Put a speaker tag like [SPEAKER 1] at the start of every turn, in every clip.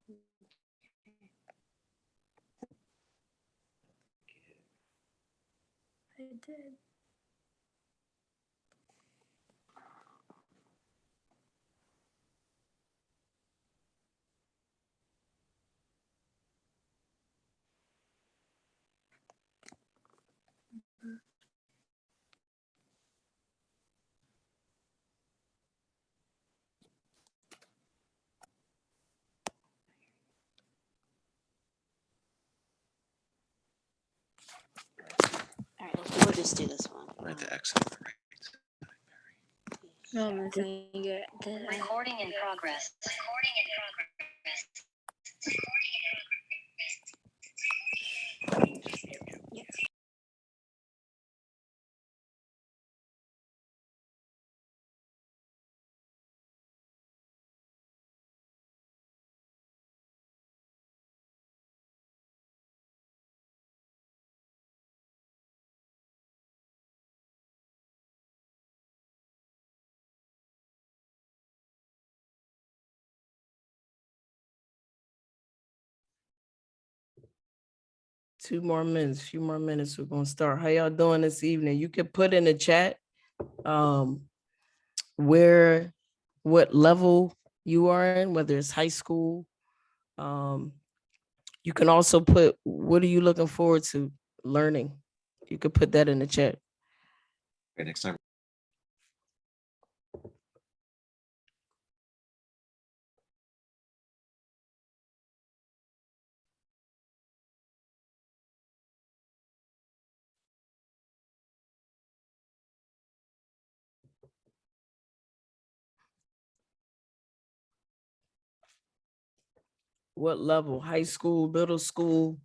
[SPEAKER 1] I did.
[SPEAKER 2] All right, we'll just do this one.
[SPEAKER 3] Write the X on the right.
[SPEAKER 1] No, I'm saying it.
[SPEAKER 2] Recording in progress.
[SPEAKER 4] Few more minutes, we're gonna start. How y'all doing this evening? You can put in the chat where, what level you are in, whether it's high school. You can also put, what are you looking forward to learning? You could put that in the chat.
[SPEAKER 3] Okay, next time.
[SPEAKER 4] What level? High school, middle school?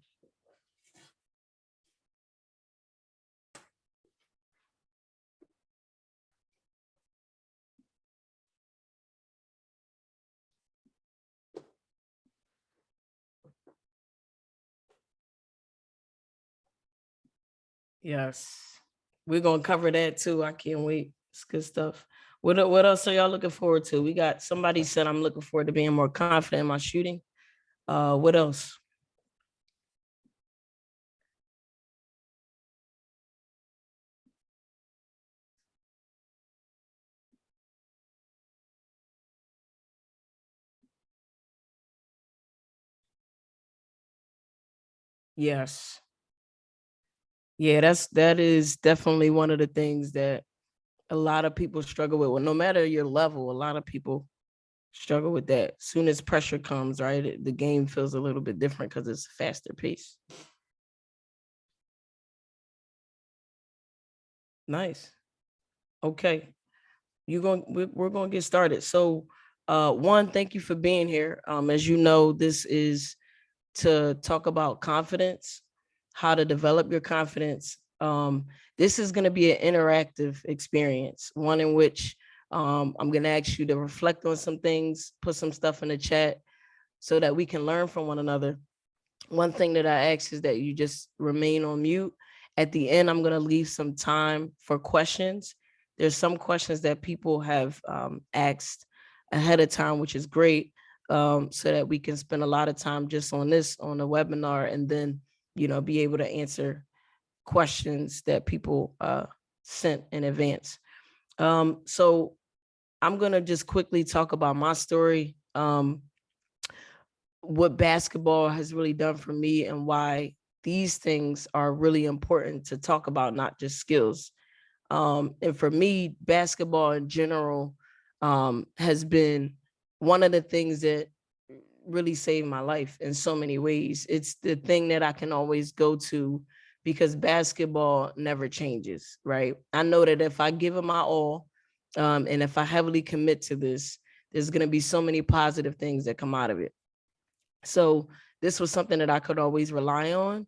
[SPEAKER 4] Yes, we're gonna cover that too. I can't wait. It's good stuff. What else are y'all looking forward to? We got, somebody said I'm looking forward to being more confident in my shooting. What else? Yes. Yeah, that is definitely one of the things that a lot of people struggle with. Well, no matter your level, a lot of people struggle with that. Soon as pressure comes, right, the game feels a little bit different because it's a faster pace. Nice. Okay. We're gonna get started. So one, thank you for being here. As you know, this is to talk about confidence, how to develop your confidence. This is going to be an interactive experience, one in which I'm going to ask you to reflect on some things, put some stuff in the chat so that we can learn from one another. One thing that I ask is that you just remain on mute. At the end, I'm going to leave some time for questions. There's some questions that people have asked ahead of time, which is great, so that we can spend a lot of time just on this, on the webinar, and then, be able to answer questions that people sent in advance. So I'm going to just quickly talk about my story. What basketball has really done for me and why these things are really important to talk about, not just skills. And for me, basketball in general has been one of the things that really saved my life in so many ways. It's the thing that I can always go to because basketball never changes, right? I know that if I give it my all, and if I heavily commit to this, there's going to be so many positive things that come out of it. So this was something that I could always rely on.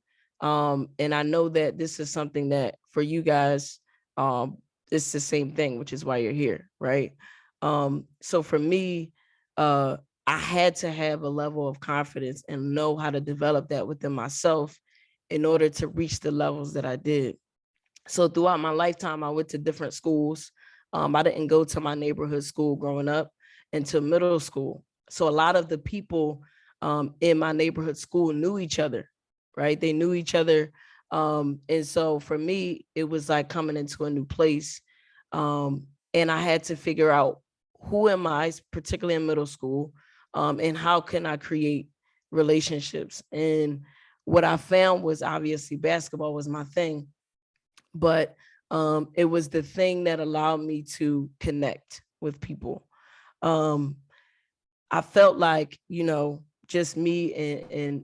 [SPEAKER 4] And I know that this is something that for you guys, it's the same thing, which is why you're here, right? So for me, I had to have a level of confidence and know how to develop that within myself in order to reach the levels that I did. So throughout my lifetime, I went to different schools. I didn't go to my neighborhood school growing up until middle school. So a lot of the people in my neighborhood school knew each other, right? They knew each other. And so for me, it was like coming into a new place. And I had to figure out, who am I, particularly in middle school, and how can I create relationships? And what I found was, obviously basketball was my thing, but it was the thing that allowed me to connect with people. Um, I felt like, just me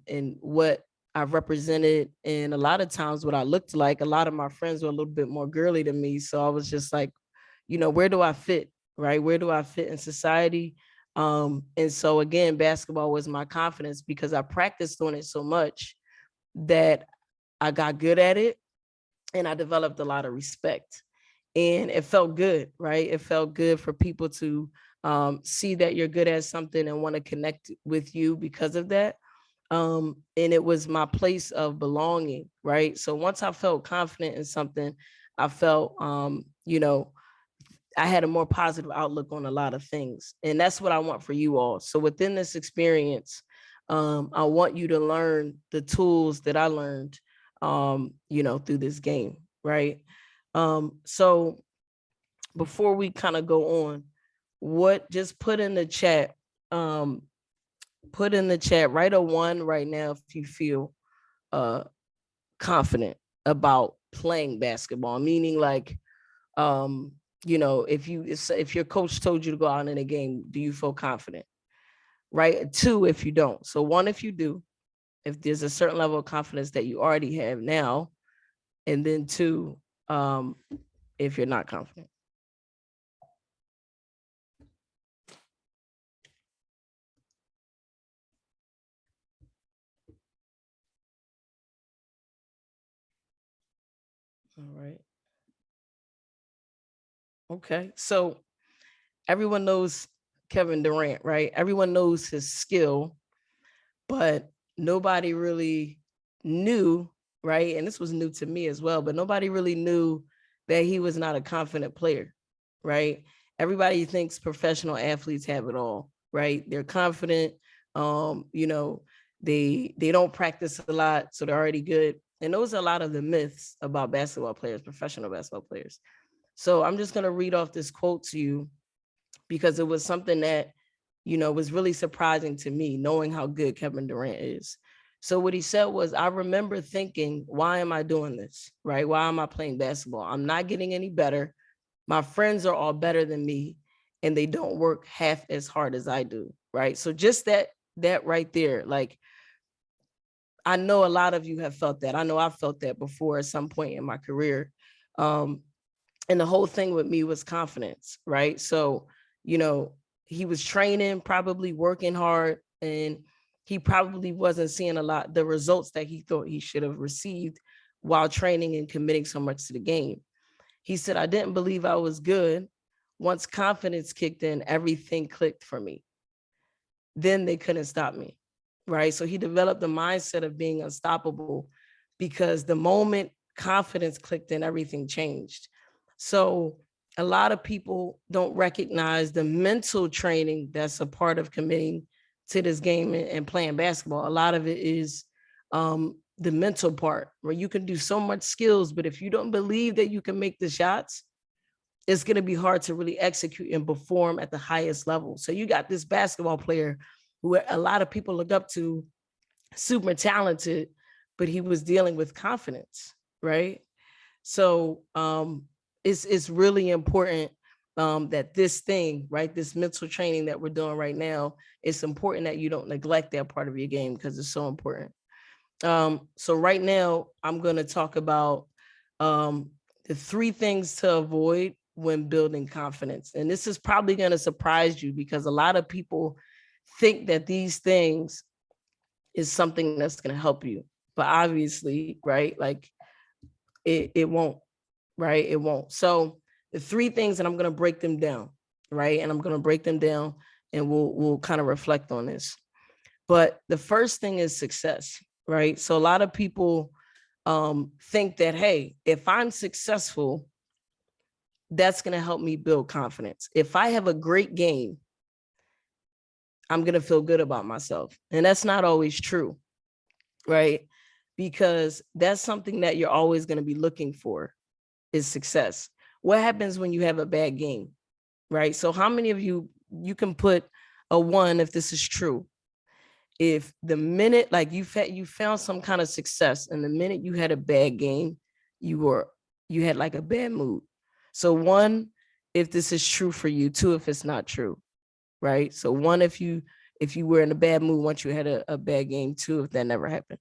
[SPEAKER 4] and what I represented, and a lot of times what I looked like. A lot of my friends were a little bit more girly than me, so I was just like, where do I fit, right? Where do I fit in society? And so again, basketball was my confidence because I practiced on it so much that I got good at it, and I developed a lot of respect. And it felt good, right? It felt good for people to see that you're good at something and want to connect with you because of that. And it was my place of belonging, right? So once I felt confident in something, I felt, I had a more positive outlook on a lot of things. And that's what I want for you all. So within this experience, I want you to learn the tools that I learned, through this game, right? So before we kind of go on, just put in the chat, write a 1 right now if you feel confident about playing basketball, meaning like, if your coach told you to go out in a game, do you feel confident? Right? 2 if you don't. So 1 if you do, if there's a certain level of confidence that you already have now, and then 2 if you're not confident. All right. Okay. So everyone knows Kevin Durant, right? Everyone knows his skill, but nobody really knew, right? And this was new to me as well, but nobody really knew that he was not a confident player, right? Everybody thinks professional athletes have it all, right? They're confident. They don't practice a lot, so they're already good. And those are a lot of the myths about basketball players, professional basketball players. So I'm just going to read off this quote to you because it was something that, was really surprising to me, knowing how good Kevin Durant is. So what he said was, I remember thinking, why am I doing this, right? Why am I playing basketball? I'm not getting any better. My friends are all better than me, and they don't work half as hard as I do, right? So just that right there, like, I know a lot of you have felt that. I know I felt that before at some point in my career. And the whole thing with me was confidence, right? So, he was training, probably working hard, and he probably wasn't seeing a lot the results that he thought he should have received while training and committing so much to the game. He said, I didn't believe I was good. Once confidence kicked in, everything clicked for me. Then they couldn't stop me, right? So he developed the mindset of being unstoppable because the moment confidence clicked in, everything changed. So a lot of people don't recognize the mental training that's a part of committing to this game and playing basketball. A lot of it is the mental part, where you can do so much skills, but if you don't believe that you can make the shots, it's going to be hard to really execute and perform at the highest level. So you got this basketball player who a lot of people look up to, super talented, but he was dealing with confidence, right? So it's really important that this thing, right, this mental training that we're doing right now, it's important that you don't neglect that part of your game because it's so important. So right now, I'm going to talk about the 3 things to avoid when building confidence. And this is probably going to surprise you because a lot of people think that these things is something that's going to help you. But obviously, right, like it won't, right? It won't. So the 3 things, and I'm going to break them down, right? And I'm going to break them down and we'll kind of reflect on this. But the first thing is success, right? So a lot of people think that, hey, if I'm successful, that's going to help me build confidence. If I have a great game, I'm going to feel good about myself. And that's not always true, right? Because that's something that you're always going to be looking for is success. What happens when you have a bad game, right? So how many of you can put a 1 if this is true? If the minute like you found some kind of success and the minute you had a bad game, you had like a bad mood. So 1, if this is true for you, 2, if it's not true, right? So 1, if you were in a bad mood once you had a bad game, 2, if that never happened.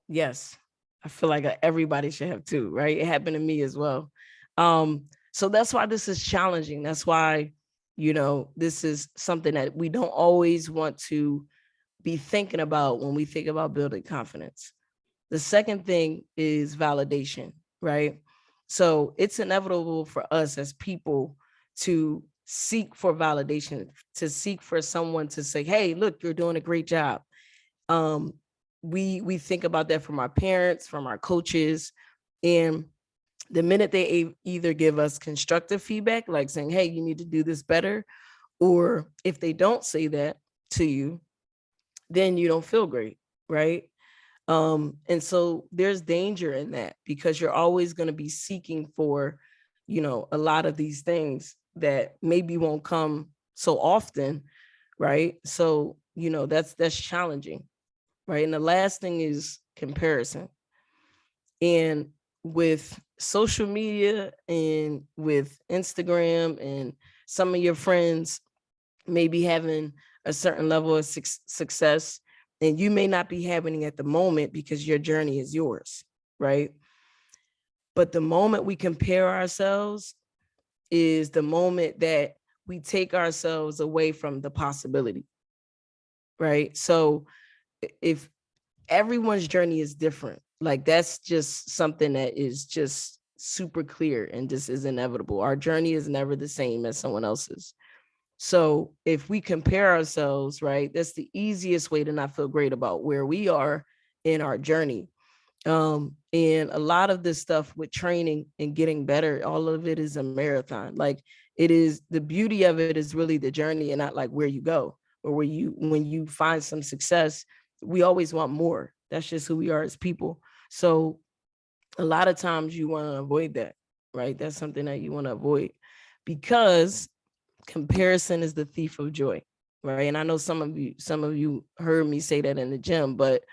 [SPEAKER 4] Yes. I feel like everybody should have 2, right? It happened to me as well. So that's why this is challenging. That's why, this is something that we don't always want to be thinking about when we think about building confidence. The second thing is validation, right? So it's inevitable for us as people to seek for validation, to seek for someone to say, hey, look, you're doing a great job. We think about that from our parents, from our coaches, and the minute they either give us constructive feedback, like saying, hey, you need to do this better, or if they don't say that to you, then you don't feel great, right? And so there's danger in that because you're always going to be seeking for, a lot of these things that maybe won't come so often, right? So, that's challenging, right? And the last thing is comparison. And with social media and with Instagram and some of your friends maybe having a certain level of success, and you may not be having it at the moment because your journey is yours, right? But the moment we compare ourselves is the moment that we take ourselves away from the possibility, right? So if everyone's journey is different, like that's just something that is just super clear and just is inevitable. Our journey is never the same as someone else's. So if we compare ourselves, right, that's the easiest way to not feel great about where we are in our journey. And a lot of this stuff with training and getting better, all of it is a marathon. Like it is, the beauty of it is really the journey and not like where you go or when you find some success, we always want more. That's just who we are as people. So a lot of times you want to avoid that, right? That's something that you want to avoid because comparison is the thief of joy, right? And I know some of you heard me say that in the gym, but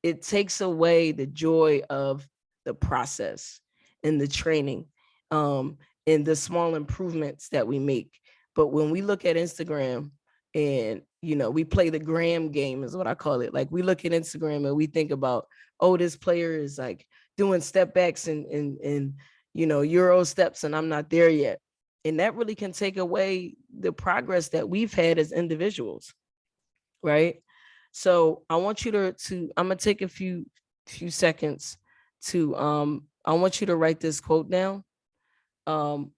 [SPEAKER 4] it takes away the joy of the process and the training, and the small improvements that we make. But when we look at Instagram and we play the gram game is what I call it. Like we look at Instagram and we think about, oh, this player is like doing step backs and Euro steps and I'm not there yet. And that really can take away the progress that we've had as individuals, right? So I want you to I'm gonna take a few seconds to I want you to write this quote down. Um,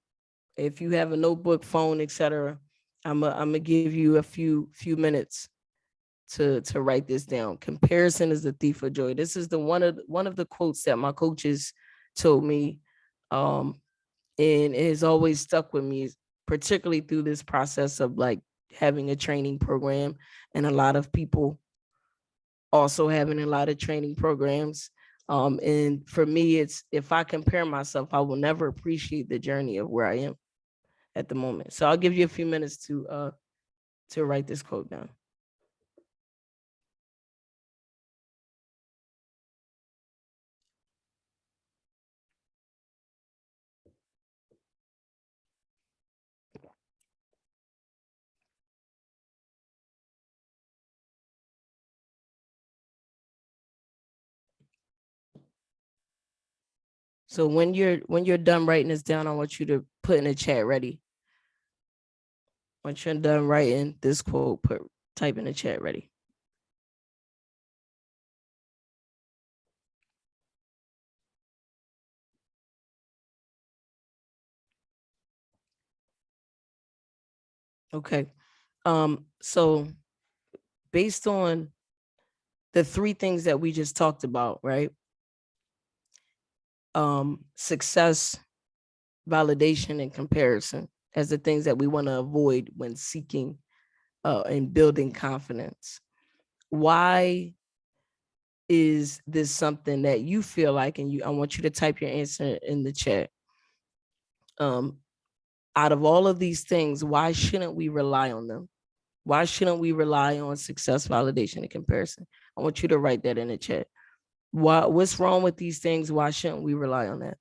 [SPEAKER 4] if you have a notebook, phone, etc., I'm gonna give you a few minutes to write this down. Comparison is the thief of joy. This is the one of the quotes that my coaches told me, and it has always stuck with me, particularly through this process of like having a training program and a lot of people also having a lot of training programs. And for me, it's if I compare myself, I will never appreciate the journey of where I am at the moment. So I'll give you a few minutes to write this quote down. So when you're done writing this down, I want you to put in the chat ready. Once you're done writing this quote, type in the chat ready. Okay. So based on the three things that we just talked about, right? Success, validation, and comparison as the things that we want to avoid when seeking and building confidence. Why is this something that you feel like, and I want you to type your answer in the chat. Out of all of these things, why shouldn't we rely on them? Why shouldn't we rely on success, validation, and comparison? I want you to write that in the chat. What's wrong with these things? Why shouldn't we rely on that?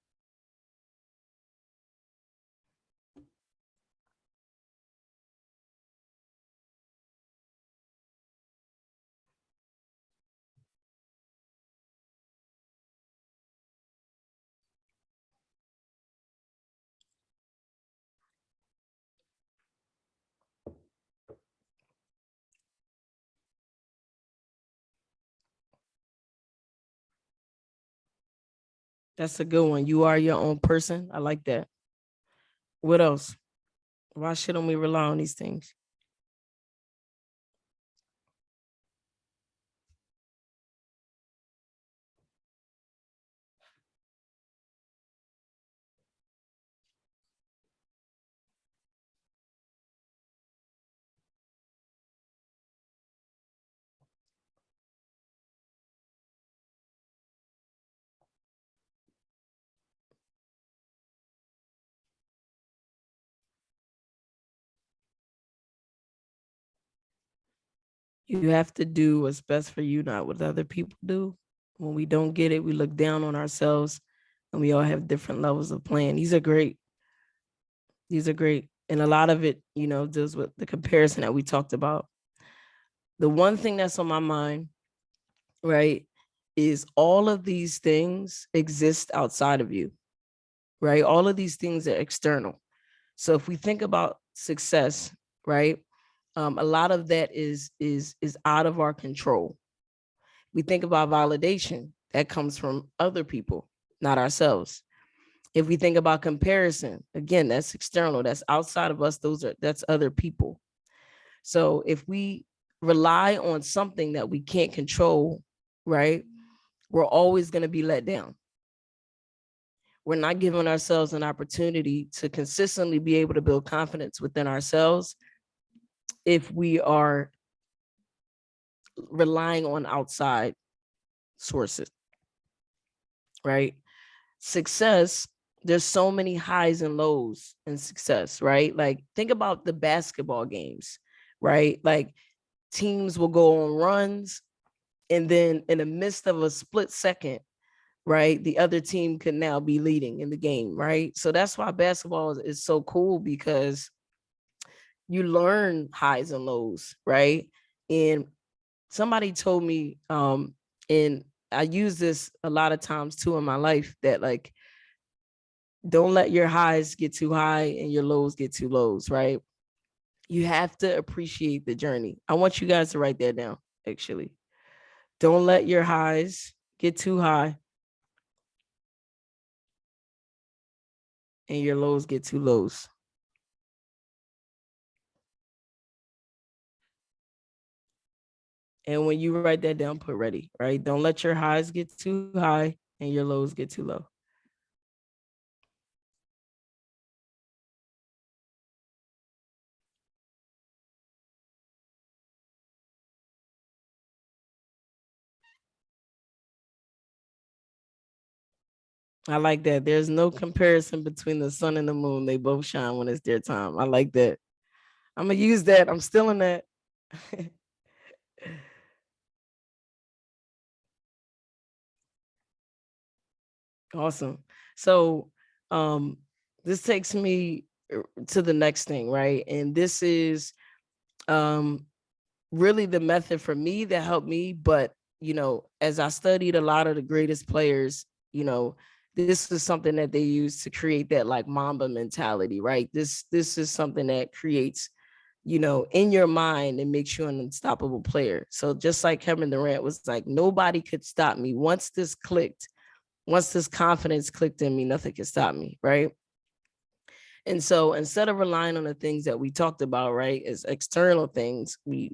[SPEAKER 4] That's a good one. You are your own person. I like that. What else? Why shouldn't we rely on these things? You have to do what's best for you, not what other people do. When we don't get it, we look down on ourselves, and we all have different levels of playing. These are great. These are great. And a lot of it, deals with the comparison that we talked about. The one thing that's on my mind, right, is all of these things exist outside of you, right? All of these things are external. So if we think about success, right, a lot of that is out of our control. We think about validation, that comes from other people, not ourselves. If we think about comparison, again, that's external, that's outside of us. That's other people. So if we rely on something that we can't control, right, we're always going to be let down. We're not giving ourselves an opportunity to consistently be able to build confidence within ourselves if we are relying on outside sources, right? Success, there's so many highs and lows in success, right? Like, think about the basketball games, right? Like, teams will go on runs, and then in the midst of a split second, right, the other team could now be leading in the game, right? So that's why basketball is so cool, because you learn highs and lows, right? And somebody told me, and I use this a lot of times too in my life, that like, don't let your highs get too high and your lows get too lows, right? You have to appreciate the journey. I want you guys to write that down, actually. Don't let your highs get too high and your lows get too lows. And when you write that down, put ready, right? Don't let your highs get too high and your lows get too low. I like that. There's no comparison between the sun and the moon. They both shine when it's their time. I like that. I'm going to use that. I'm stealing that. Awesome. So this takes me to the next thing, right? And this is really the method for me that helped me. But, as I studied a lot of the greatest players, this is something that they use to create that like Mamba mentality, right? This is something that creates, in your mind, and makes you an unstoppable player. So just like Kevin Durant was like, nobody could stop me. Once this confidence clicked in me, nothing can stop me, right? And so instead of relying on the things that we talked about, right, as external things, we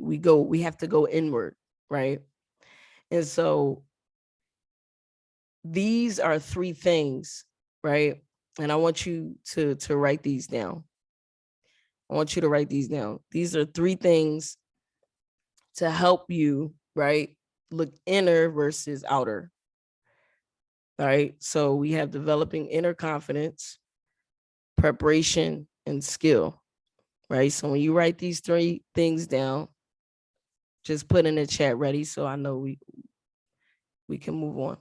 [SPEAKER 4] have to go inward, right? And so these are three things, right? And I want you to write these down. I want you to write these down. These are three things to help you, right? Look inner versus outer. All right. So we have developing inner confidence, preparation, and skill, right? So when you write these three things down, just put in the chat ready so I know we can move on.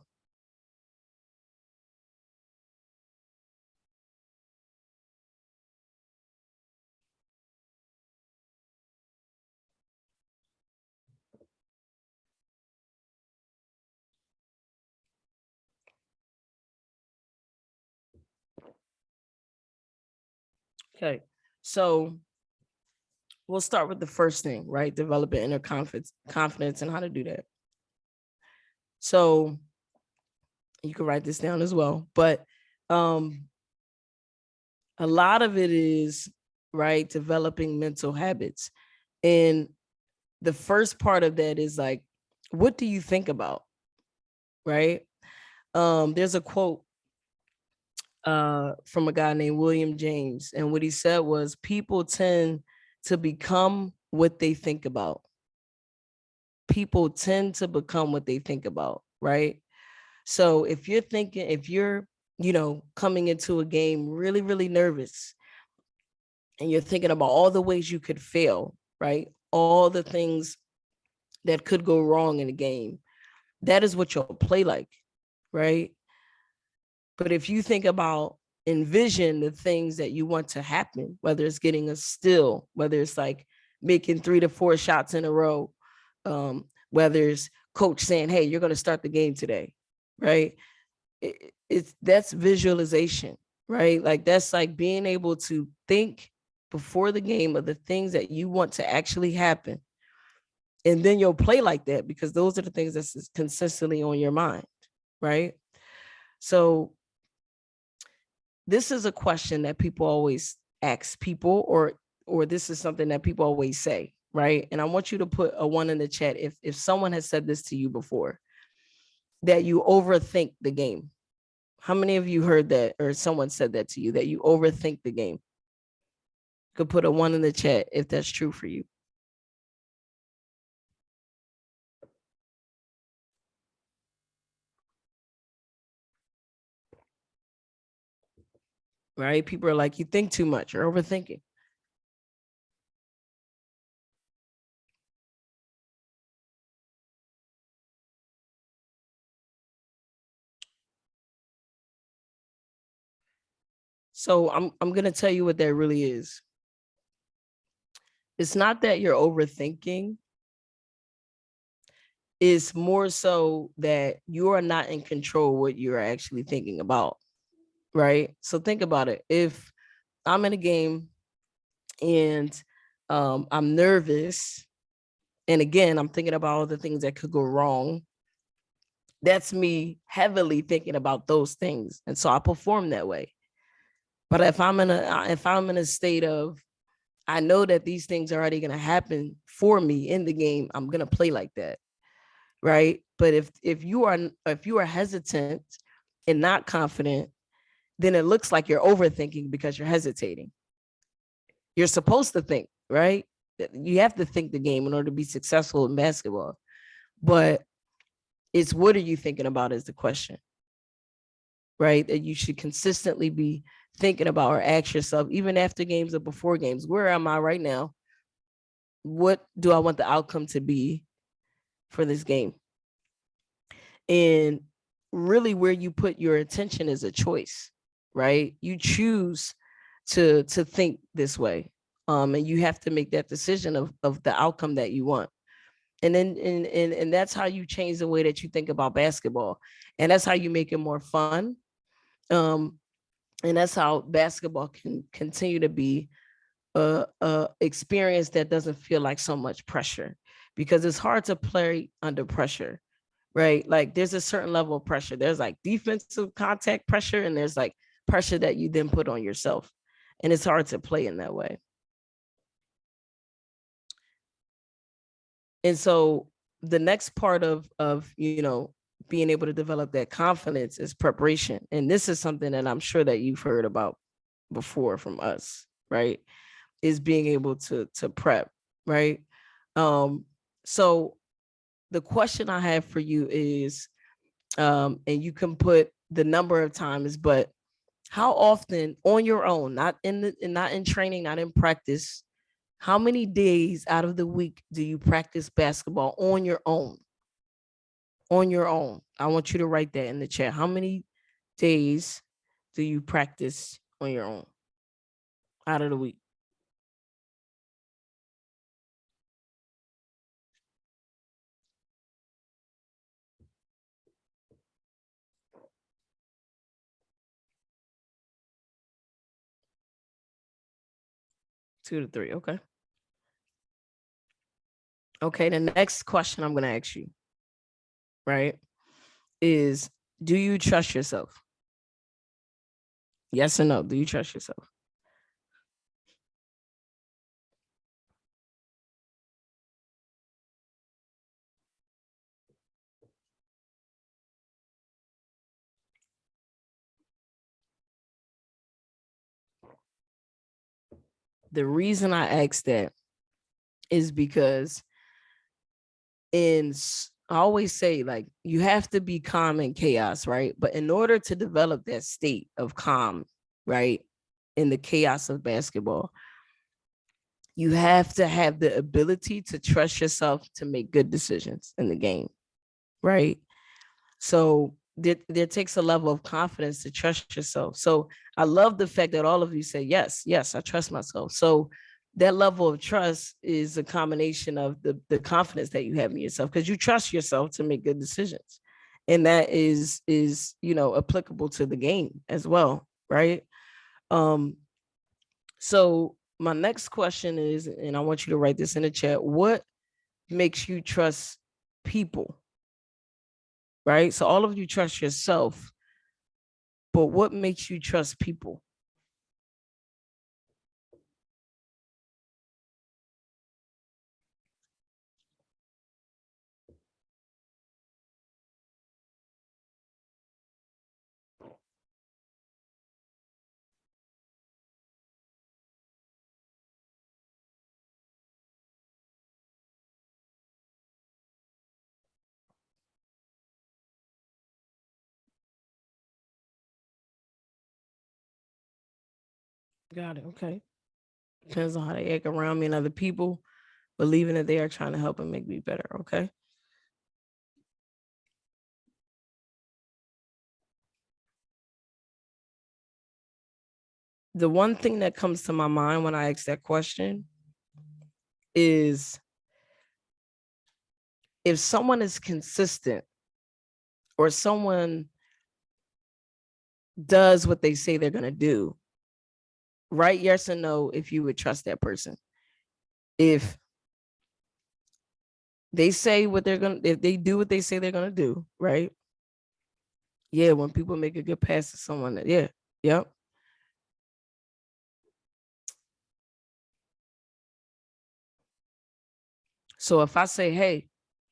[SPEAKER 4] Okay, so we'll start with the first thing, right? Developing inner confidence and how to do that. So you can write this down as well, but a lot of it is, right, developing mental habits. And the first part of that is like, what do you think about, right? There's a quote from a guy named William James, and what he said was, people tend to become what they think about. People tend to become what they think about, right? So if you're coming into a game really, really nervous, and you're thinking about all the ways you could fail, right? All the things that could go wrong in a game, that is what you'll play like, right? But if you think about, envision the things that you want to happen, whether it's getting a steal, whether it's like making 3 to 4 shots in a row, whether it's coach saying, hey, you're going to start the game today, right? That's visualization, right? Like that's like being able to think before the game of the things that you want to actually happen. And then you'll play like that because those are the things that's consistently on your mind, right? So this is a question that people always ask people, or this is something that people always say, right? And I want you to put a 1 in the chat if someone has said this to you before, that you overthink the game. How many of you heard that, or someone said that to you, that you overthink the game? You could put a 1 in the chat if that's true for you. Right? People are like, you think too much, you're overthinking. So I'm going to tell you what that really is. It's not that you're overthinking. It's more so that you are not in control of what you're actually thinking about, right? So think about it. If I'm in a game and I'm nervous, and again, I'm thinking about all the things that could go wrong, that's me heavily thinking about those things. And so I perform that way. But if I'm in a state of, I know that these things are already going to happen for me in the game, I'm going to play like that. Right. But if you are hesitant and not confident, then it looks like you're overthinking because you're hesitating. You're supposed to think, right? You have to think the game in order to be successful in basketball. But it's, what are you thinking about is the question, right? That you should consistently be thinking about, or ask yourself, even after games or before games, where am I right now? What do I want the outcome to be for this game? And really where you put your attention is a choice, right? You choose to think this way. And you have to make that decision of the outcome that you want. And then and that's how you change the way that you think about basketball. And that's how you make it more fun. And that's how basketball can continue to be a experience that doesn't feel like so much pressure, because it's hard to play under pressure, right? Like there's a certain level of pressure. There's like defensive contact pressure, and there's like pressure that you then put on yourself. And it's hard to play in that way. And so the next part of being able to develop that confidence is preparation. And this is something that I'm sure that you've heard about before from us, right? Is being able to prep, right? So the question I have for you is, and you can put the number of times, but how often on your own, not in training, not in practice, how many days out of the week do you practice basketball on your own? On your own. I want you to write that in the chat. How many days do you practice on your own out of the week? Two to three. Okay. Okay. The next question I'm going to ask you, right, is do you trust yourself? Yes or no? Do you trust yourself? The reason I asked that is because I always say, like, you have to be calm in chaos, right? But in order to develop that state of calm, right, in the chaos of basketball, you have to have the ability to trust yourself to make good decisions in the game, right? So there takes a level of confidence to trust yourself. So I love the fact that all of you say, yes, I trust myself. So that level of trust is a combination of the confidence that you have in yourself, because you trust yourself to make good decisions. And that is applicable to the game as well, right? So my next question is, and I want you to write this in the chat, what makes you trust people? Right? So all of you trust yourself, but what makes you trust people? Got it. Okay. Depends on how they act around me and other people, believing that they are trying to help and make me better. Okay. The one thing that comes to my mind when I ask that question is, if someone is consistent or someone does what they say they're going to do, right? Yes or no, if you would trust that person. If they say what they're going to, if they do what they say they're going to do, right? Yeah, when people make a good pass to someone, that, yeah, yep. So if I say, hey,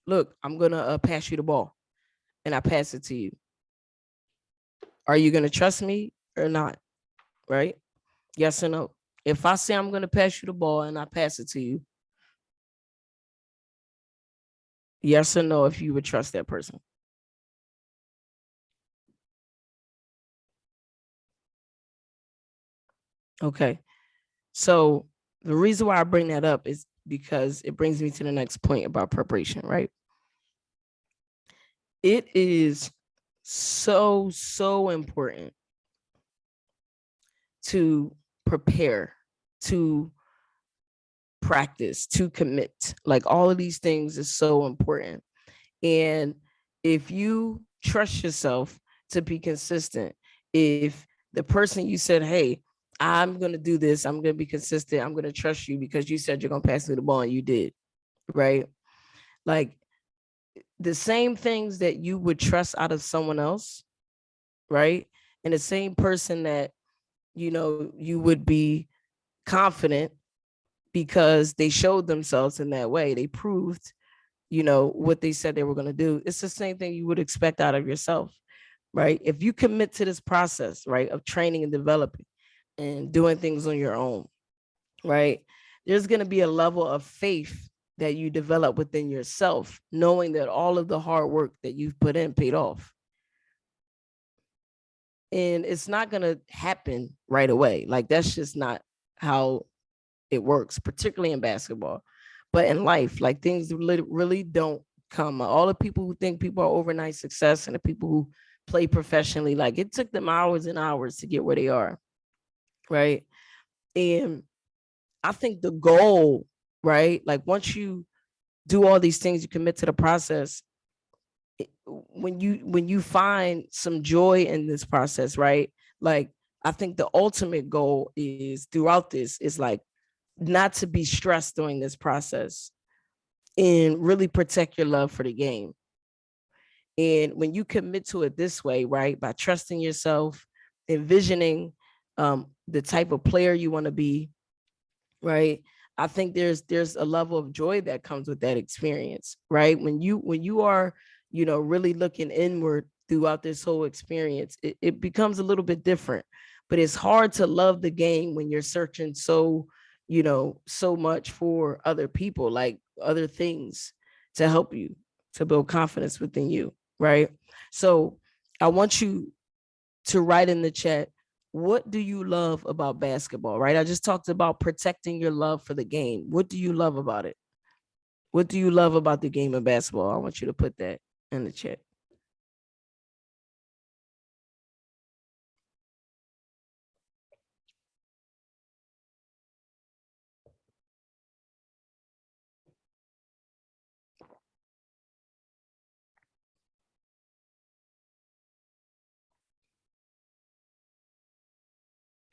[SPEAKER 4] look, I'm going to pass you the ball, and I pass it to you, are you going to trust me or not? Right? Yes or no? If I say I'm going to pass you the ball and I pass it to you, yes or no, if you would trust that person? Okay. So the reason why I bring that up is because it brings me to the next point about preparation, right? It is so important to prepare, to practice, to commit. Like, all of these things is so important. And if you trust yourself to be consistent, if the person you said, hey, I'm going to do this, I'm going to be consistent, I'm going to trust you because you said you're going to pass me the ball and you did, right? Like, the same things that you would trust out of someone else, right? And the same person that, you would be confident because they showed themselves in that way. They proved what they said they were going to do. It's the same thing you would expect out of yourself, right? If you commit to this process, right, of training and developing and doing things on your own, right, there's going to be a level of faith that you develop within yourself, knowing that all of the hard work that you've put in paid off. And it's not going to happen right away. Like, that's just not how it works, particularly in basketball. But in life, like, things really don't come. All the people who think people are overnight success and the people who play professionally, like, it took them hours and hours to get where they are, right? And I think the goal, right, like, once you do all these things, you commit to the process, when you find some joy in this process, right, like, I think the ultimate goal is throughout this is like not to be stressed during this process and really protect your love for the game. And when you commit to it this way, right, by trusting yourself, envisioning the type of player you want to be, right, I think there's a level of joy that comes with that experience, right? When you are, really looking inward throughout this whole experience, it becomes a little bit different. But it's hard to love the game when you're searching so much for other people, like other things to help you to build confidence within you, right? So I want you to write in the chat, what do you love about basketball, right? I just talked about protecting your love for the game. What do you love about it? What do you love about the game of basketball? I want you to put that in the chat.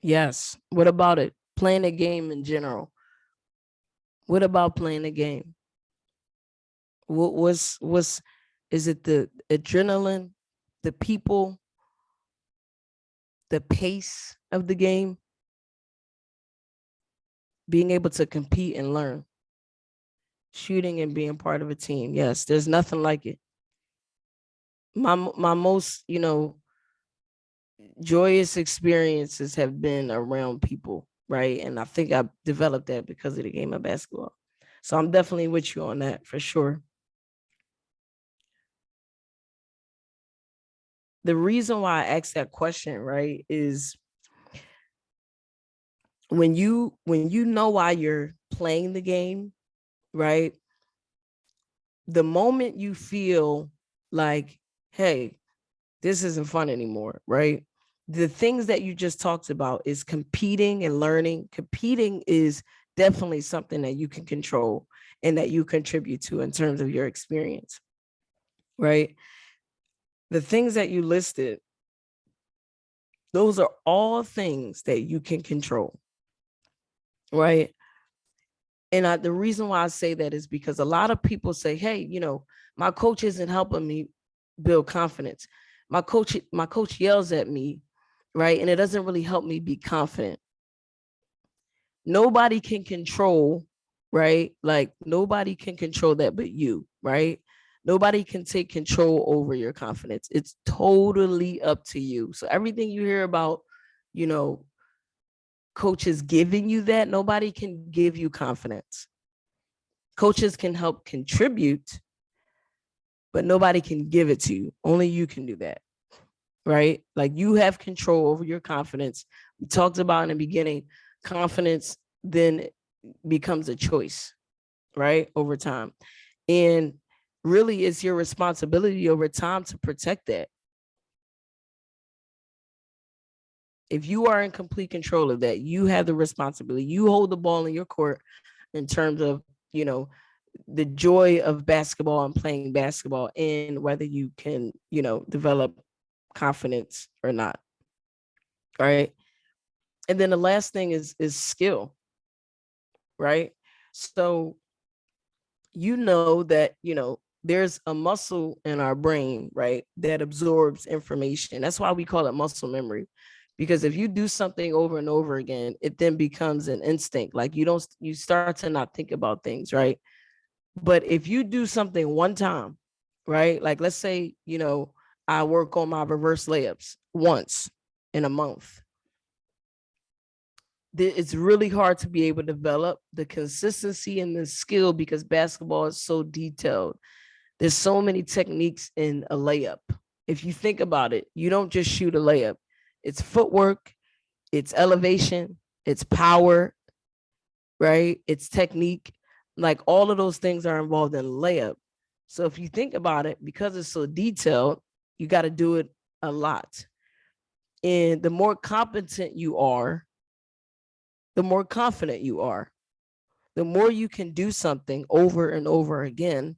[SPEAKER 4] Yes. What about it? Playing a game in general. What about playing a game? What's is it the adrenaline, the people, the pace of the game, being able to compete and learn, shooting and being part of a team? Yes, there's nothing like it. My most, joyous experiences have been around people, right? And I think I developed that because of the game of basketball. So I'm definitely with you on that for sure. The reason why I asked that question, right, is when you know why you're playing the game, right? The moment you feel like, hey, this isn't fun anymore, right? The things that you just talked about is competing and learning. Competing is definitely something that you can control and that you contribute to in terms of your experience, right? The things that you listed, those are all things that you can control, right? And the reason why I say that is because a lot of people say, hey, my coach isn't helping me build confidence. My coach yells at me, right? And it doesn't really help me be confident. Nobody can control, right? Like, nobody can control that but you, right? Nobody can take control over your confidence. It's totally up to you. So everything you hear about, coaches giving you that, nobody can give you confidence. Coaches can help contribute, but nobody can give it to you. Only you can do that, right? Like, you have control over your confidence. We talked about in the beginning, confidence then becomes a choice, right? Over time. And really, it's your responsibility over time to protect that. If you are in complete control of that, you have the responsibility. You hold the ball in your court in terms of, the joy of basketball and playing basketball, and whether you can, develop confidence or not. All right. And then the last thing is skill, right? So, that, there's a muscle in our brain, right, that absorbs information. That's why we call it muscle memory. Because if you do something over and over again, it then becomes an instinct. Like, you start to not think about things, right? But if you do something one time, right? Like let's say, I work on my reverse layups once in a month. It's really hard to be able to develop the consistency and the skill because basketball is so detailed. There's so many techniques in a layup. If you think about it, you don't just shoot a layup. It's footwork, it's elevation, it's power, right? It's technique. Like all of those things are involved in a layup. So if you think about it, because it's so detailed, you got to do it a lot. And the more competent you are, the more confident you are. The more you can do something over and over again,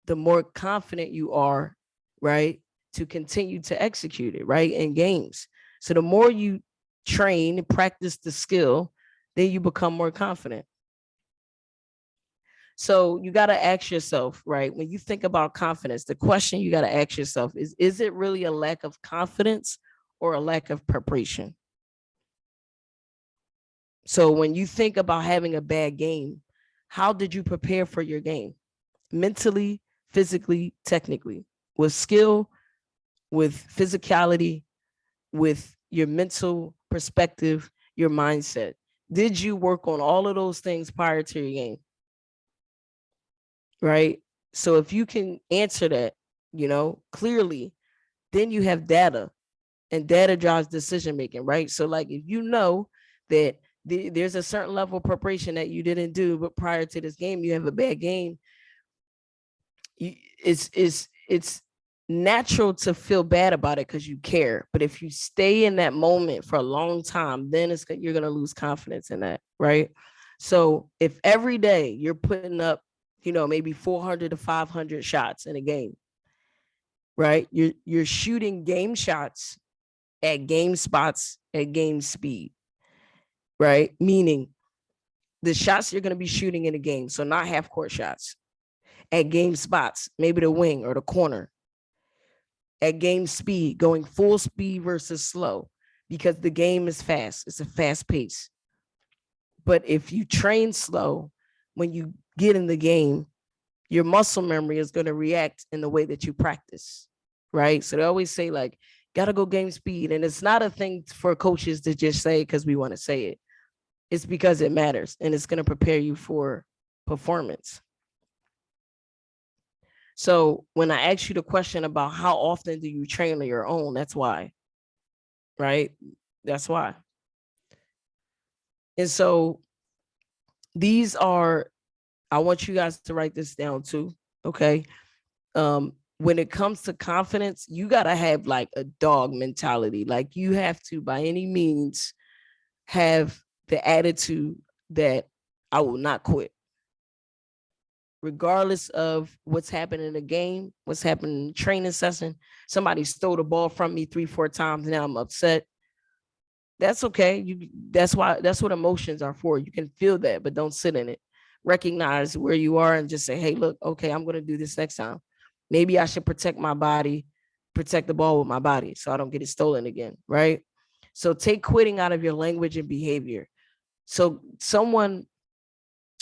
[SPEAKER 4] the more confident you are, right, to continue to execute it, right, in games. So the more you train, practice the skill, then you become more confident. So you got to ask yourself, right, when you think about confidence, the question you got to ask yourself is it really a lack of confidence or a lack of preparation? So when you think about having a bad game, how did you prepare for your game? Mentally, physically, technically, with skill, with physicality, with your mental perspective, your mindset. Did you work on all of those things prior to your game? Right? So if you can answer that, clearly, then you have data, and data drives decision making, right? So like if you know that there's a certain level of preparation that you didn't do, but prior to this game, you have a bad game, it's natural to feel bad about it because you care. But if you stay in that moment for a long time, then you're going to lose confidence in that, right? So if every day you're putting up, maybe 400 to 500 shots in a game, right? You're shooting game shots at game spots at game speed, right? Meaning the shots you're going to be shooting in a game, so not half court shots, at game spots, maybe the wing or the corner, at game speed, going full speed versus slow, because the game is fast. It's a fast pace. But if you train slow, when you get in the game, your muscle memory is going to react in the way that you practice, right? So they always say like, gotta go game speed. And it's not a thing for coaches to just say because we want to say it. It's because it matters and it's going to prepare you for performance. So when I ask you the question about how often do you train on your own, that's why, right? That's why. And so these are, I want you guys to write this down too, okay? When it comes to confidence, you got to have like a dog mentality. Like you have to, by any means, have the attitude that I will not quit. Regardless of what's happening in the game, what's happening in the training session, somebody stole the ball from me 3-4 times, now I'm upset. That's okay. That's what emotions are for. You can feel that, but don't sit in it. Recognize where you are and just say, hey, look, okay, I'm going to do this next time. Maybe I should protect my body, protect the ball with my body so I don't get it stolen again, right? So take quitting out of your language and behavior. So someone,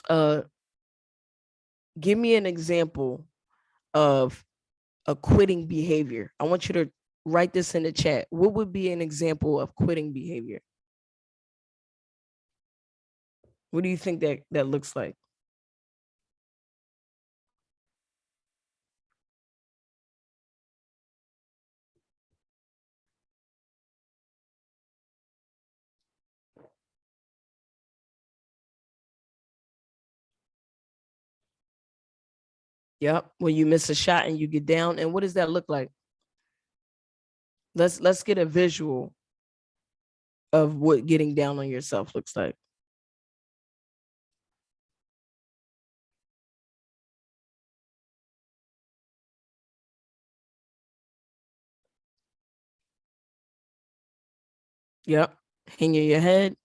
[SPEAKER 4] give me an example of a quitting behavior. I want you to write this in the chat. What would be an example of quitting behavior? What do you think that looks like? Yep. When you miss a shot and you get down, and what does that look like? Let's get a visual of what getting down on yourself looks like. Yep. Hanging your head.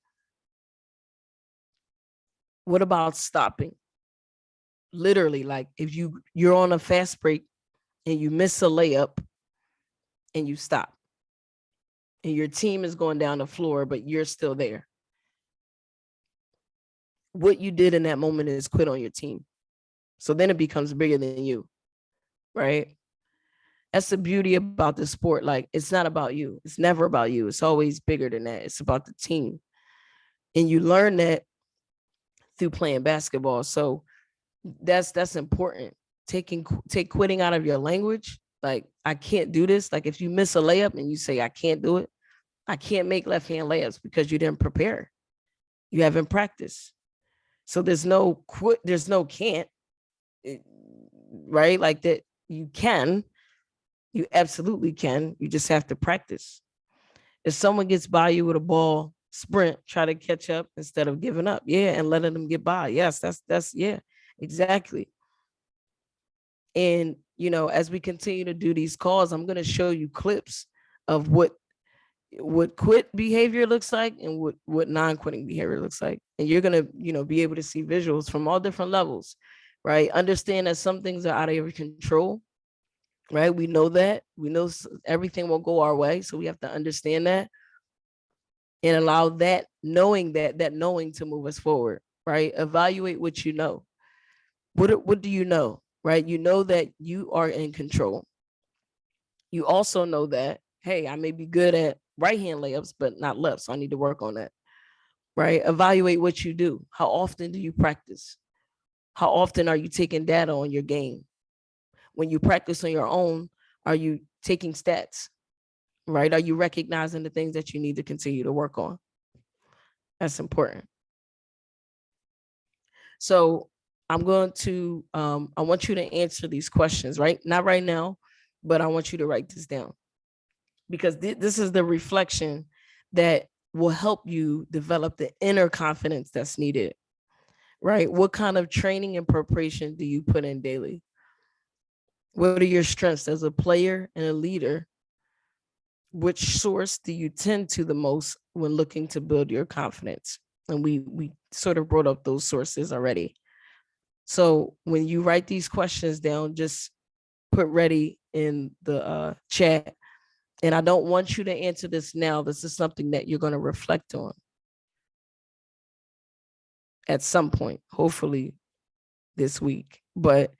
[SPEAKER 4] What about stopping? Literally, like if you're on a fast break and you miss a layup and you stop and your team is going down the floor, but you're still there. What you did in that moment is quit on your team. So then it becomes bigger than you, right? That's the beauty about the sport. Like, it's not about you. It's never about you. It's always bigger than that. It's about the team. And you learn that through playing basketball. So that's important. Take quitting out of your language. Like, I can't do this. Like, if you miss a layup and you say, I can't do it, I can't make left hand layups because you didn't prepare. You haven't practiced. So there's no quit, there's no can't, right? Like that you can, you absolutely can. You just have to practice. If someone gets by you with a ball, sprint, try to catch up instead of giving up. Yeah, and letting them get by. Yes, that's yeah, exactly. And as we continue to do these calls, I'm going to show you clips of what quit behavior looks like and what non-quitting behavior looks like. And you're going to be able to see visuals from all different levels, right? Understand that some things are out of your control, right? We know that. We know everything won't go our way, so we have to understand that and allow that knowing to move us forward, right? Evaluate what you know. What do you know, right? You know that you are in control. You also know that, hey, I may be good at right hand layups, but not left. So I need to work on that, right? Evaluate what you do. How often do you practice? How often are you taking data on your game? When you practice on your own, are you taking stats, right? Are you recognizing the things that you need to continue to work on? That's important. So I'm going to, I want you to answer these questions, right? Not right now, but I want you to write this down because this is the reflection that will help you develop the inner confidence that's needed, right? What kind of training and preparation do you put in daily? What are your strengths as a player and a leader? Which source do you tend to the most when looking to build your confidence? And we sort of brought up those sources already. So when you write these questions down, just put ready in the chat. And I don't want you to answer this now. This is something that you're going to reflect on at some point, hopefully this week. But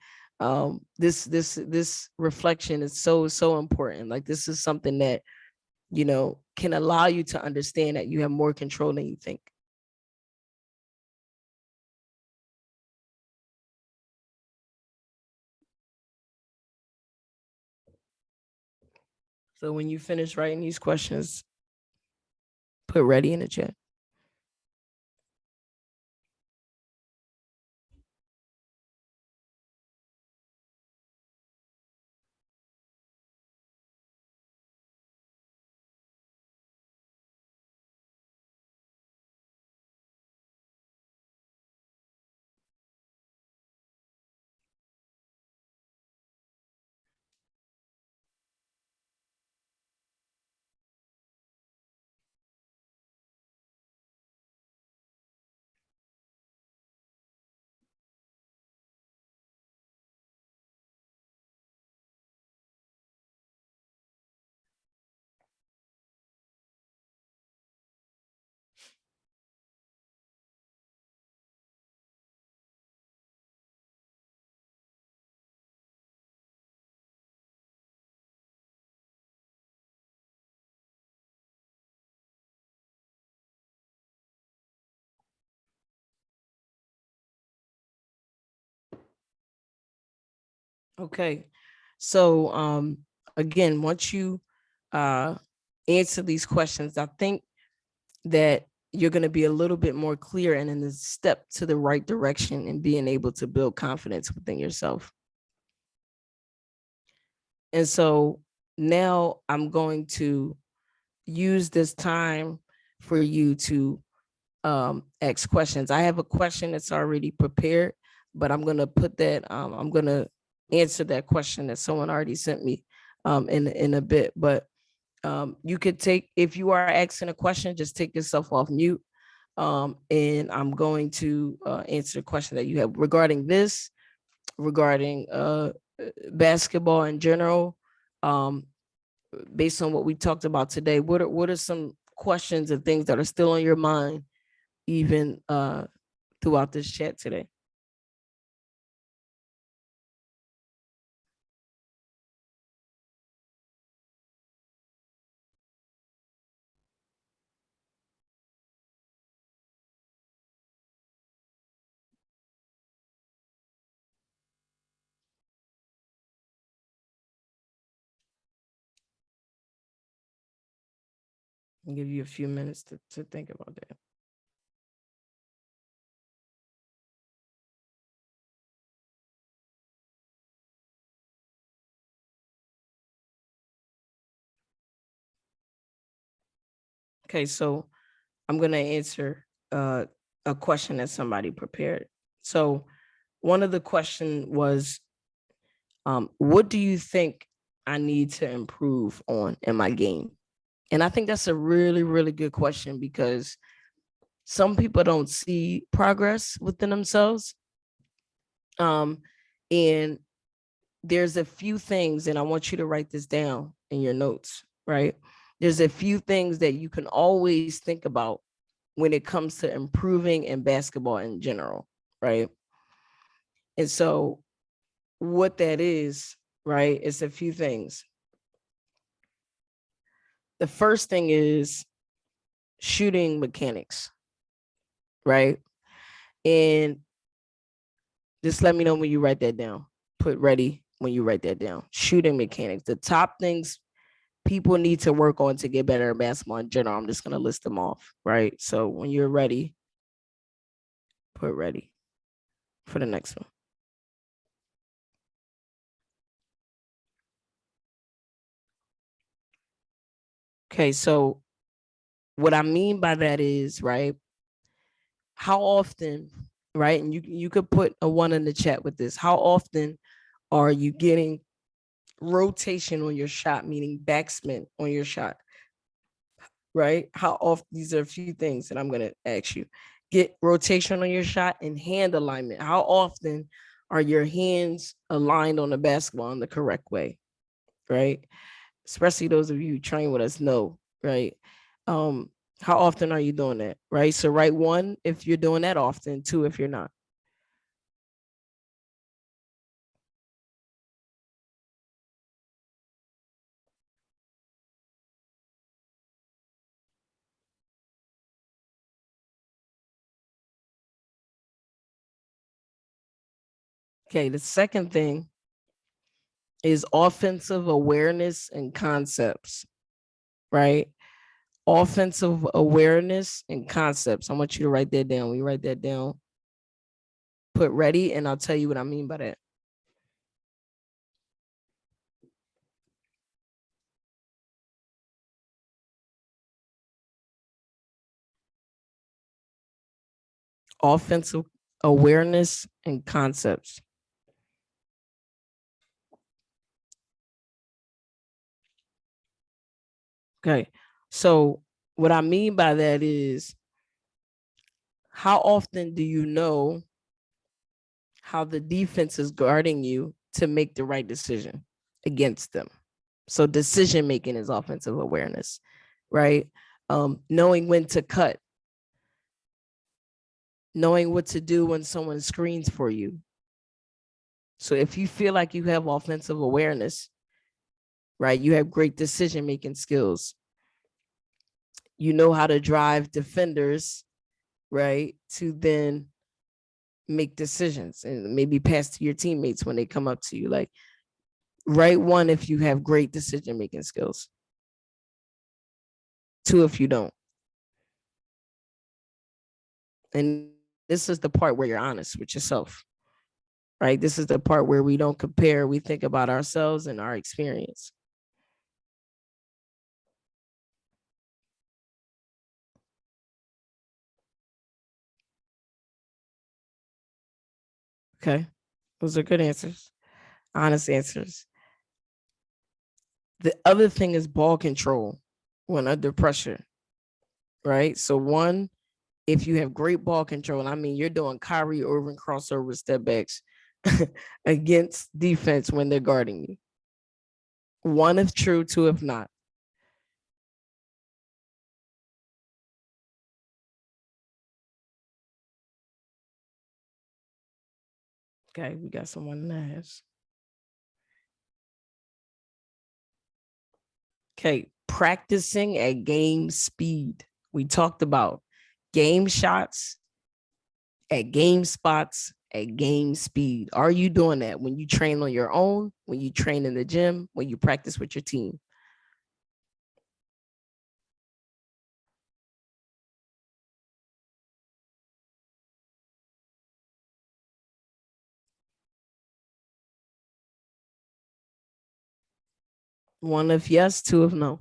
[SPEAKER 4] this reflection is so important. Like, this is something that can allow you to understand that you have more control than you think. So when you finish writing these questions, put ready in the chat. Okay. So again, once you answer these questions, I think that you're going to be a little bit more clear and in the step to the right direction and being able to build confidence within yourself. And so now I'm going to use this time for you to ask questions. I have a question that's already prepared, but I'm going to put that, I'm going to answer that question that someone already sent me in a bit. But you could take, if you are asking a question, just take yourself off mute. And I'm going to answer the question that you have regarding this, regarding basketball in general. Based on what we talked about today, what are some questions and things that are still on your mind, even throughout this chat today? I'll give you a few minutes to think about that. Okay, so I'm going to answer a question that somebody prepared. So one of the question was, what do you think I need to improve on in my game? And I think that's a really, really good question because some people don't see progress within themselves. And there's a few things, and I want you to write this down in your notes, right? There's a few things that you can always think about when it comes to improving in basketball in general, right? And so what that is, right, is a few things. The first thing is shooting mechanics, right? And just let me know when you write that down. Put ready when you write that down. Shooting mechanics, the top things people need to work on to get better at basketball in general. I'm just going to list them off, right? So when you're ready, put ready for the next one. Okay, so what I mean by that is, right, how often, right, and you could put a 1 in the chat with this, how often are you getting rotation on your shot, meaning backspin on your shot, right? How often, these are a few things that I'm going to ask you. Get rotation on your shot and hand alignment. How often are your hands aligned on the basketball in the correct way, right? Especially those of you who train with us know, right? How often are you doing that, right? So write 1 if you're doing that often, 2 if you're not. Okay, the second thing is offensive awareness and concepts, right? Offensive awareness and concepts. I want you to write that down. When you write that down, put ready, and I'll tell you what I mean by that. Offensive awareness and concepts. Okay, so what I mean by that is, how often do you know how the defense is guarding you to make the right decision against them? So decision making is offensive awareness, right? Knowing when to cut, knowing what to do when someone screens for you. So if you feel like you have offensive awareness, right, you have great decision making skills. You know how to drive defenders, right, to then make decisions and maybe pass to your teammates when they come up to you. Like, write 1 if you have great decision making skills. 2 if you don't. And this is the part where you're honest with yourself, right? This is the part where we don't compare. We think about ourselves and our experience. Okay, those are good answers, honest answers. The other thing is ball control when under pressure, right? So 1, if you have great ball control, I mean, you're doing Kyrie Irving crossover step backs against defense when they're guarding you. 1 if true, 2 if not. Okay, we got someone nice. Okay, practicing at game speed. We talked about game shots, at game spots, at game speed. Are you doing that when you train on your own, when you train in the gym, when you practice with your team? One of yes, two of no.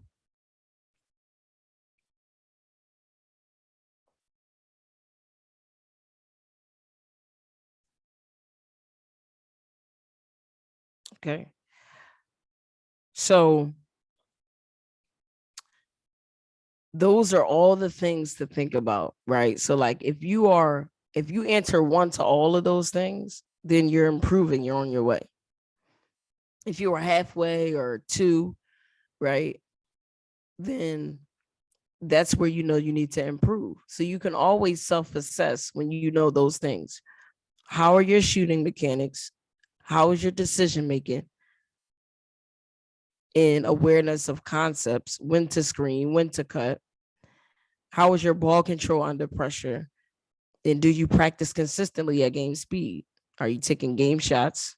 [SPEAKER 4] Okay. So those are all the things to think about, right? So like if you answer one to all of those things, then you're improving, you're on your way. If you were halfway or two, right, then that's where you know you need to improve. So you can always self-assess when you know those things. How are your shooting mechanics? How is your decision making and awareness of concepts, when to screen, when to cut? How is your ball control under pressure? And do you practice consistently at game speed? Are you taking game shots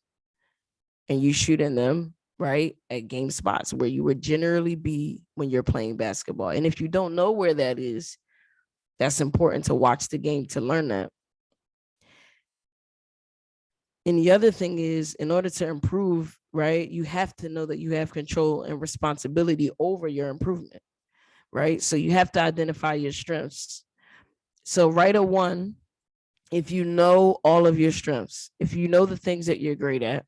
[SPEAKER 4] and you shooting them right at game spots where you would generally be when you're playing basketball? And if you don't know where that is, that's important to watch the game to learn that. And the other thing is, in order to improve, right, you have to know that you have control and responsibility over your improvement, right? So you have to identify your strengths. So write a 1 if you know all of your strengths, if you know the things that you're great at,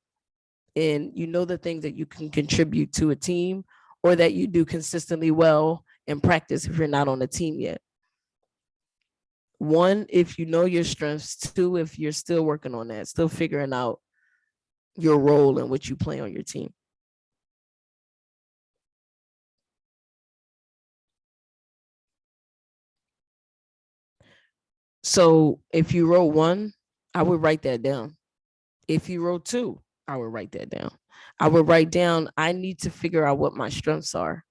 [SPEAKER 4] and you know the things that you can contribute to a team or that you do consistently well in practice if you're not on a team yet. 1, if you know your strengths. 2, if you're still working on that, still figuring out your role and what you play on your team. So if you wrote 1, I would write that down. If you wrote 2, I would write that down. I would write down, I need to figure out what my strengths are.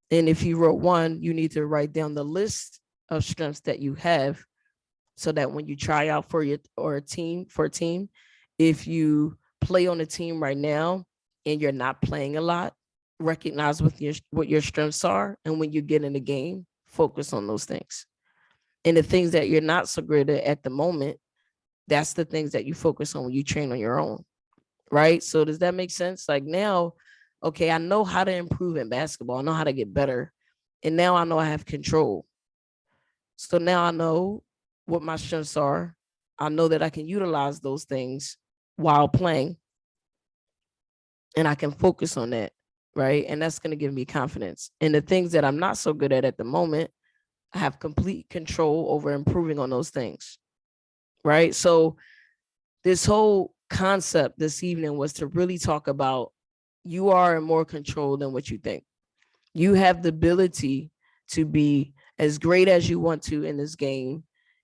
[SPEAKER 4] And if you wrote 1, you need to write down the list of strengths that you have so that when you try out for a team, if you play on a team right now and you're not playing a lot, recognize what your strengths are. And when you get in the game, focus on those things. And the things that you're not so great at the moment, that's the things that you focus on when you train on your own, right? So does that make sense? Like now, okay, I know how to improve in basketball. I know how to get better. And now I know I have control. So now I know what my strengths are. I know that I can utilize those things while playing. And I can focus on that, right? And that's going to give me confidence. And the things that I'm not so good at the moment, I have complete control over improving on those things, right? So this whole concept this evening was to really talk about you are in more control than what you think. You have the ability to be as great as you want to in this game,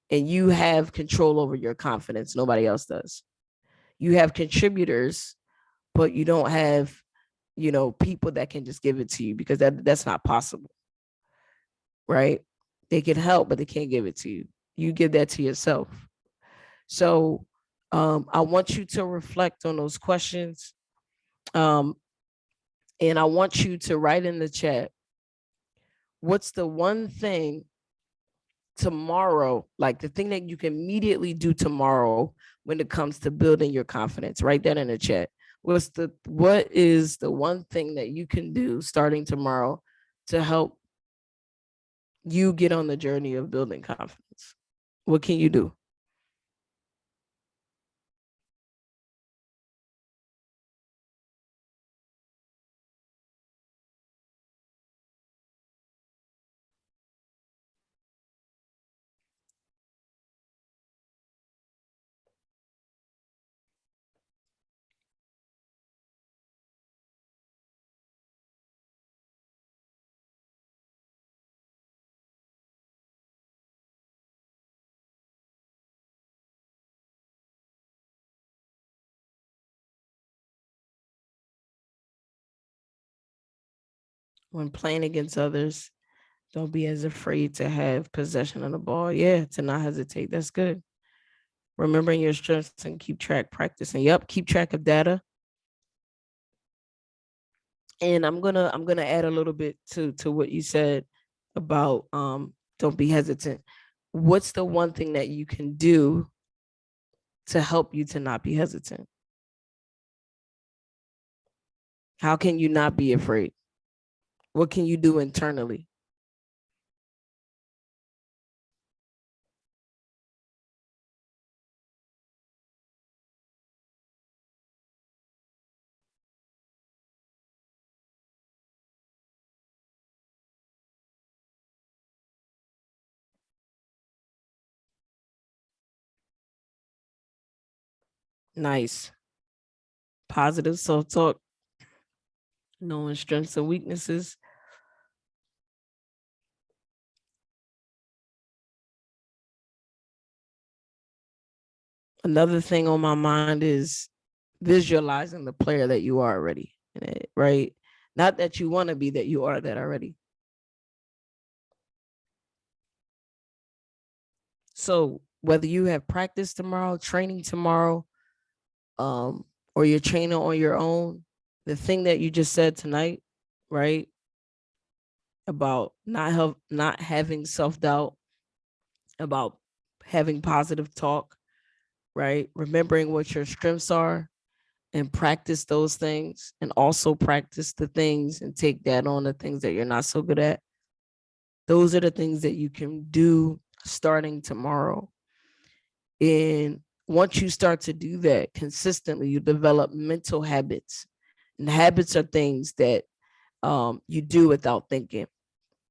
[SPEAKER 4] and you have control over your confidence. Nobody else does. You have contributors, but you don't have, people that can just give it to you, because that's not possible, right? They can help, but they can't give it to you. You give that to yourself. So I want you to reflect on those questions. And I want you to write in the chat, what's the one thing tomorrow, like the thing that you can immediately do tomorrow when it comes to building your confidence? Write that in the chat. What is the one thing that you can do starting tomorrow to help you get on the journey of building confidence? What can you do? When playing against others, don't be as afraid to have possession of the ball. Yeah, to not hesitate. That's good. Remembering your strengths and keep track, practicing. Yep, keep track of data. And I'm gonna add a little bit to what you said about don't be hesitant. What's the one thing that you can do to help you to not be hesitant? How can you not be afraid? What can you do internally? Nice. Positive self-talk, knowing strengths and weaknesses. Another thing on my mind is visualizing the player that you are already, right? Not that you want to be, that you are that already. So whether you have practice tomorrow, training tomorrow, or you're training on your own, the thing that you just said tonight, right? About not having self-doubt, about having positive talk, right? Remembering what your strengths are and practice those things, and also practice the things and take that on the things that you're not so good at. Those are the things that you can do starting tomorrow. And once you start to do that consistently, you develop mental habits. And habits are things that you do without thinking,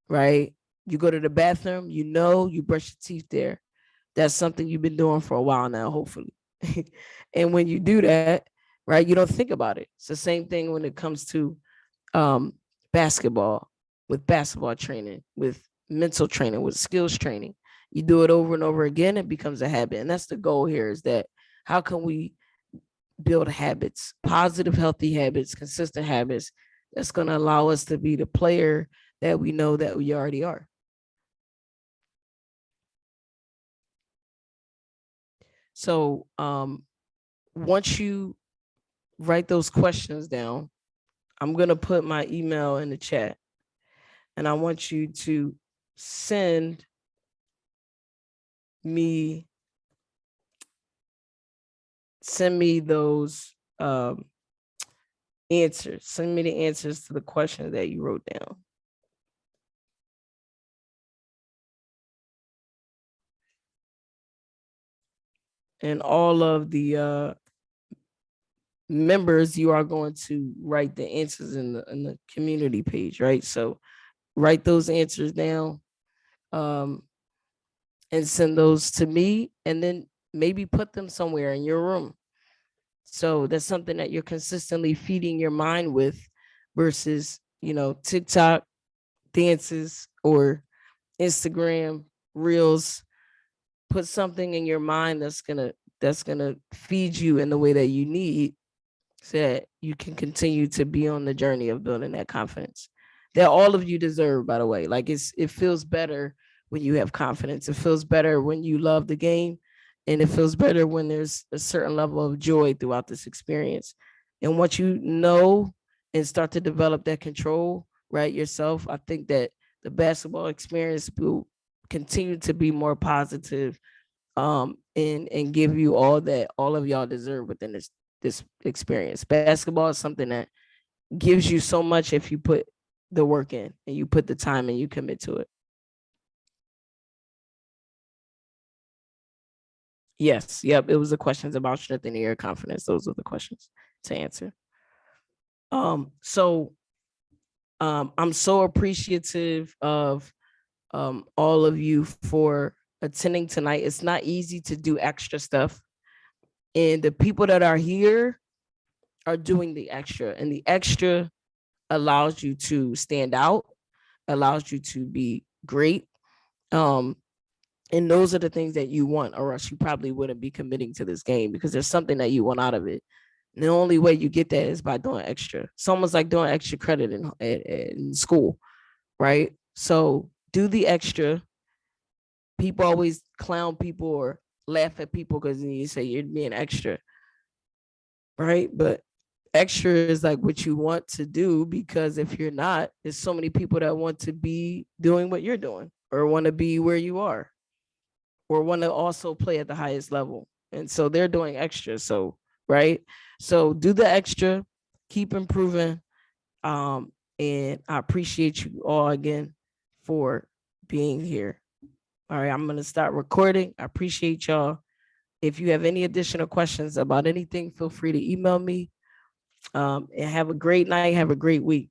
[SPEAKER 4] right? You go to the bathroom, you brush your teeth there. That's something you've been doing for a while now, hopefully. And when you do that, right, you don't think about it. It's the same thing when it comes to um, basketball, with basketball training, with mental training, with skills training. You do it over and over again, it becomes a habit. And that's the goal here, is that how can we build habits, positive, healthy habits, consistent habits that's going to allow us to be the player that we know that we already are. So once you write those questions down, I'm going to put my email in the chat, and I want you to send me those answers. Send me the answers to the questions that you wrote down. And all of the members, you are going to write the answers in the community page, right? So write those answers down, and send those to me, and then maybe put them somewhere in your room. So that's something that you're consistently feeding your mind with, versus, TikTok dances or Instagram reels. Put something in your mind that's gonna feed you in the way that you need, so that you can continue to be on the journey of building that confidence that all of you deserve, by the way. Like, it feels better when you have confidence. It feels better when you love the game, and it feels better when there's a certain level of joy throughout this experience. And once you know and start to develop that control, right, yourself, I think that the basketball experience will continue to be more positive, and give you all that all of y'all deserve within this experience. Basketball is something that gives you so much if you put the work in, and you put the time and you commit to it. Yes, yep. It was the questions about strengthening your confidence. Those were the questions to answer. So I'm so appreciative of all of you for attending tonight. It's not easy to do extra stuff, and the people that are here are doing the extra, and the extra allows you to stand out, allows you to be great. And those are the things that you want, or else you probably wouldn't be committing to this game, because there's something that you want out of it. And the only way you get that is by doing extra. It's almost like doing extra credit in school, right? So do the extra. People always clown people or laugh at people because you say you're being extra, right? But extra is like what you want to do, because if you're not, there's so many people that want to be doing what you're doing, or want to be where you are, or want to also play at the highest level. And so they're doing extra. So, right. So do the extra, keep improving, And I appreciate you all again for being here. All right, I'm going to start recording. I appreciate y'all. If you have any additional questions about anything, feel free to email me. And have a great night. Have a great week.